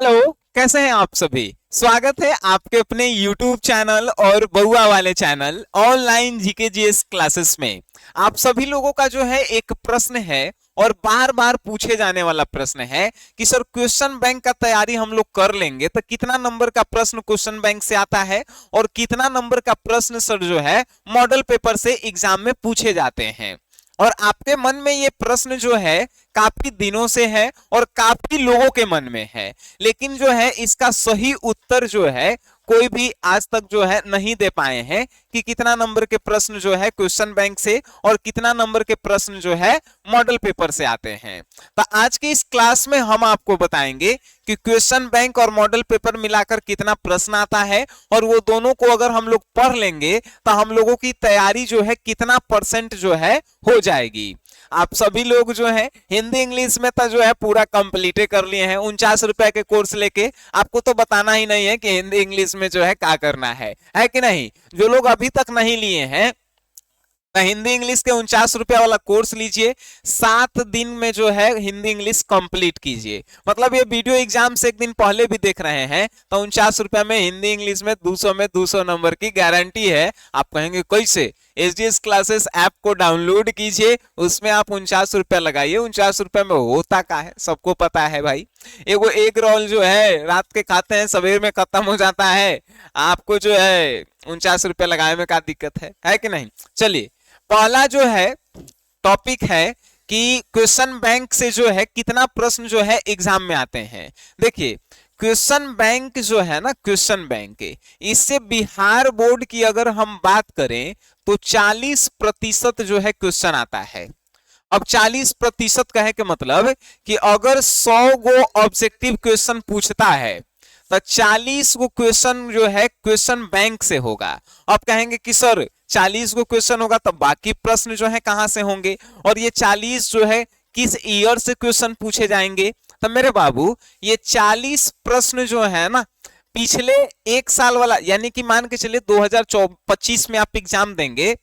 Hello, कैसे हैं आप सभी। स्वागत है आपके अपने YouTube चैनल और बउआ वाले channel online GK GS classes में। आप सभी लोगों का जो है एक प्रश्न है और बार बार पूछे जाने वाला प्रश्न है कि सर क्वेश्चन बैंक का तैयारी हम लोग कर लेंगे तो कितना नंबर का प्रश्न क्वेश्चन बैंक से आता है और कितना नंबर का प्रश्न सर जो है मॉडल पेपर से एग्जाम में पूछे जाते हैं। और आपके मन में ये प्रश्न जो है काफी दिनों से है और काफी लोगों के मन में है, लेकिन जो है इसका सही उत्तर जो है कोई भी आज तक जो है नहीं दे पाए हैं कि कितना नंबर के प्रश्न जो है क्वेश्चन बैंक से और कितना नंबर के प्रश्न जो है मॉडल पेपर से आते हैं। तो आज की इस क्लास में हम आपको बताएंगे कि क्वेश्चन बैंक और मॉडल पेपर मिलाकर कितना प्रश्न आता है और वो दोनों को अगर हम लोग पढ़ लेंगे तो हम लोगों की तैयारी जो है कितना परसेंट जो है हो जाएगी। आप सभी लोग जो है हिंदी इंग्लिश में तो जो है पूरा कंप्लीट कर लिए हैं। 49 रुपए के कोर्स लेके आपको तो बताना ही नहीं है कि हिंदी इंग्लिश में जो है क्या करना है कि नहीं। जो लोग अभी तक नहीं लिए हैं हिंदी इंग्लिश के 49 रुपया वाला कोर्स लीजिए, 7 दिन में जो है हिंदी इंग्लिश कंप्लीट कीजिए। मतलब ये वीडियो एग्जाम से एक दिन पहले भी देख रहे हैं तो 49 रुपया में हिंदी इंग्लिश में 200 नंबर की गारंटी है। आप कहेंगे कैसे? एसडीएस क्लासेस ऐप को डाउनलोड कीजिए, उसमें आप 49 रुपया लगाइए। 49 रुपया में होता क्या है सबको पता है भाई। एगो एग रोल जो है रात के खाते हैं सवेर में खत्म हो जाता है, आपको जो है 49 रुपया लगाने में क्या दिक्कत है कि नहीं। चलिए, पहला जो है टॉपिक है कि क्वेश्चन बैंक से जो है कितना प्रश्न जो है एग्जाम में आते हैं। देखिए, क्वेश्चन बैंक जो है ना, क्वेश्चन बैंक इससे बिहार बोर्ड की अगर हम बात करें तो 40% जो है क्वेश्चन आता है। अब 40% कहे के मतलब कि अगर 100 गो ऑब्जेक्टिव क्वेश्चन पूछता है तो 40 गो क्वेश्चन जो है क्वेश्चन बैंक से होगा। अब कहेंगे कि सर 40 गो क्वेश्चन होगा तो बाकी प्रश्न जो है कहां से होंगे और ये 40 जो है किस ईयर से क्वेश्चन पूछे जाएंगे। तो मेरे बाबू ये 40 प्रश्न जो है ना पिछले एक साल वाला, यानी कि मान के चलिए 2025 में आप एग्जाम देंगे,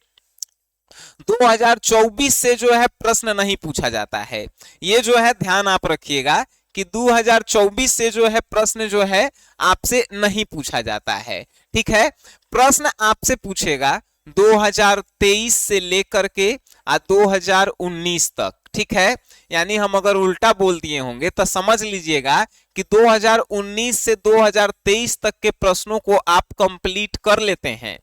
2024 से जो है प्रश्न नहीं पूछा जाता है। ये जो है ध्यान आप रखिएगा कि 2024 से जो है प्रश्न जो है आपसे नहीं पूछा जाता है। ठीक है, प्रश्न आपसे पूछेगा 2023 से लेकर के 2019 तक। ठीक है, यानी हम अगर उल्टा बोल दिए होंगे तो समझ लीजिएगा कि 2019 से 2023 तक के प्रश्नों को आप कंप्लीट कर लेते हैं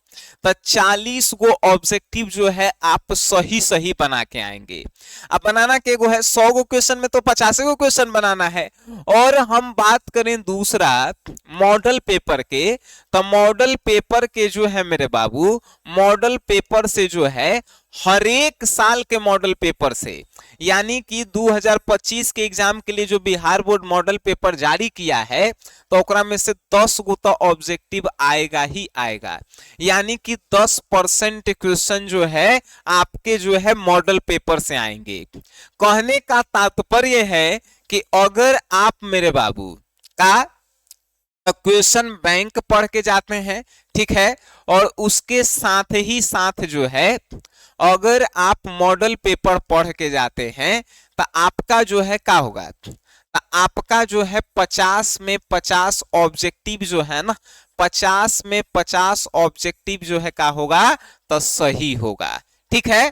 तो 40 गो ऑब्जेक्टिव जो है आप सही सही बना के आएंगे। अब बनाना के गो है 100 गो क्वेश्चन में तो 50 गो क्वेश्चन बनाना है। और हम बात करें दूसरा मॉडल पेपर के, तो मॉडल पेपर के जो है मेरे बाबू, मॉडल पेपर से जो है हर एक साल के मॉडल पेपर से, यानी कि 2025 के एग्जाम के लिए जो बिहार बोर्ड मॉडल पेपर जारी किया है तो ओकरा में से 10 गो तो ऑब्जेक्टिव आएगा ही आएगा, यानी कि 10% क्वेश्चन जो है आपके जो है मॉडल पेपर से आएंगे। कहने का तात्पर्य है कि अगर आप मेरे बाबू का क्वेश्चन बैंक पढ़ के जाते हैं, ठीक है, और उसके साथ ही साथ जो है अगर आप मॉडल पेपर पढ़ के जाते हैं तो आपका जो है क्या होगा, तो आपका जो है 50 में 50 ऑब्जेक्टिव जो है ना, 50 में 50 ऑब्जेक्टिव जो है क्या होगा तो सही होगा। ठीक है,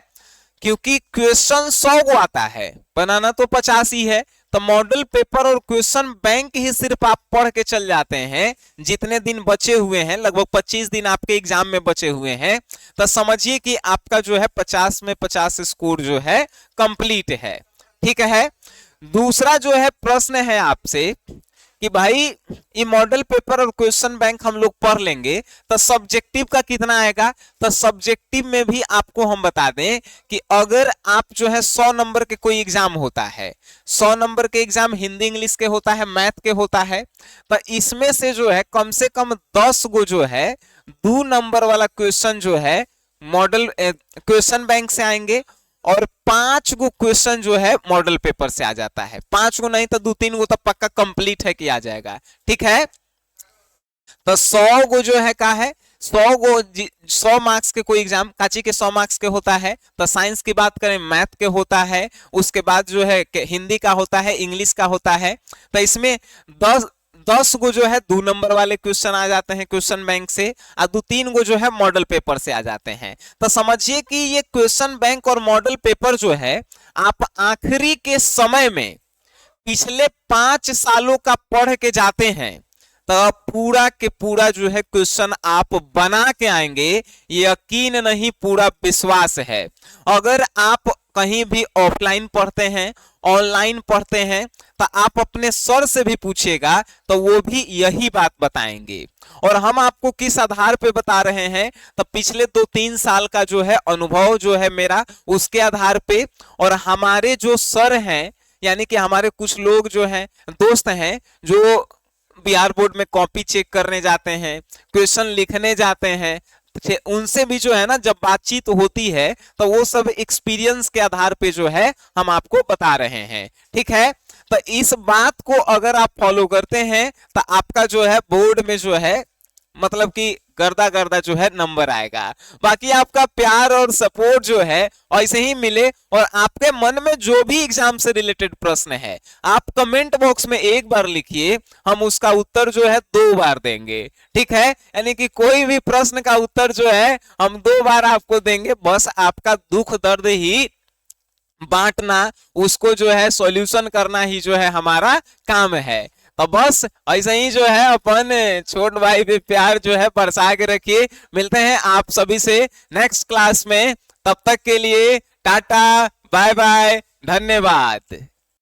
क्योंकि क्वेश्चन 100 को आता है, बनाना तो 50 ही है। तो मॉडल पेपर और क्वेश्चन बैंक ही सिर्फ आप पढ़ के चल जाते हैं, जितने दिन बचे हुए हैं, लगभग 25 दिन आपके एग्जाम में बचे हुए हैं, तो समझिए कि आपका जो है 50 में 50 स्कोर जो है कंप्लीट है। ठीक है, दूसरा जो है प्रश्न है आपसे कि भाई ये मॉडल पेपर और क्वेश्चन बैंक हम लोग पढ़ लेंगे तो सब्जेक्टिव का कितना आएगा। तो सब्जेक्टिव में भी आपको हम बता दें कि अगर आप जो है 100 नंबर के कोई एग्जाम होता है, 100 नंबर के एग्जाम हिंदी इंग्लिश के होता है, मैथ के होता है, तो इसमें से जो है कम से कम 10 गो जो है 2 नंबर वाला क्वेश्चन जो है मॉडल क्वेश्चन बैंक से आएंगे और 5 गो क्वेश्चन जो है मॉडल पेपर से आ जाता है। 5 गो नहीं तो 2-3 गो तो पक्का कंप्लीट है कि आ जाएगा। ठीक है, तो 100 गो जो है का है 100 मार्क्स के कोई एग्जाम काची के 100 मार्क्स के होता है। तो साइंस की बात करें मैथ के होता है, उसके बाद जो है हिंदी का होता है, इंग्लिश का होता है। तो इसमें 10 10 गो जो है 2 नंबर वाले क्वेश्चन आ जाते हैं क्वेश्चन बैंक से, और 2-3 गो जो है मॉडल पेपर से आ जाते हैं। तो समझिए कि ये क्वेश्चन बैंक और मॉडल पेपर जो है आप आखिरी के समय में पिछले 5 सालों का पढ़ के जाते हैं तो पूरा के पूरा जो है क्वेश्चन आप बना के आएंगे, यकीन नहीं पूरा विश्वास है। अगर आप कहीं भी ऑफलाइन पढ़ते हैं, ऑनलाइन पढ़ते हैं, तो आप अपने सर से भी पूछिएगा तो वो भी यही बात बताएंगे। और हम आपको किस आधार पे बता रहे हैं, तो पिछले 2-3 साल का जो है अनुभव जो है मेरा, उसके आधार पे, और हमारे जो सर हैं यानी कि हमारे कुछ लोग जो हैं दोस्त हैं जो बिहार बोर्ड में कॉपी चेक करने जाते हैं, क्वेश्चन लिखने जाते हैं, उनसे भी जो है ना जब बातचीत होती है तो वो सब एक्सपीरियंस के आधार पे जो है हम आपको बता रहे हैं। ठीक है, तो इस बात को अगर आप फॉलो करते हैं तो आपका जो है बोर्ड में जो है मतलब कि गर्दा गर्दा जो है नंबर आएगा। बाकी आपका प्यार और सपोर्ट जो है ऐसे ही मिले, और आपके मन में जो भी एग्जाम से रिलेटेड प्रश्न है आप कमेंट बॉक्स में एक बार लिखिए, हम उसका उत्तर जो है 2 बार देंगे। ठीक है, यानी कि कोई भी प्रश्न का उत्तर जो है हम 2 बार आपको देंगे, बस आपका दुख दर्द ही बांटना, उसको जो है सॉल्यूशन करना ही जो है हमारा काम है। तो बस ऐसे ही जो है अपन छोट भाई पे प्यार जो है बरसा के रखिए। मिलते हैं आप सभी से नेक्स्ट क्लास में, तब तक के लिए टाटा बाय बाय, धन्यवाद।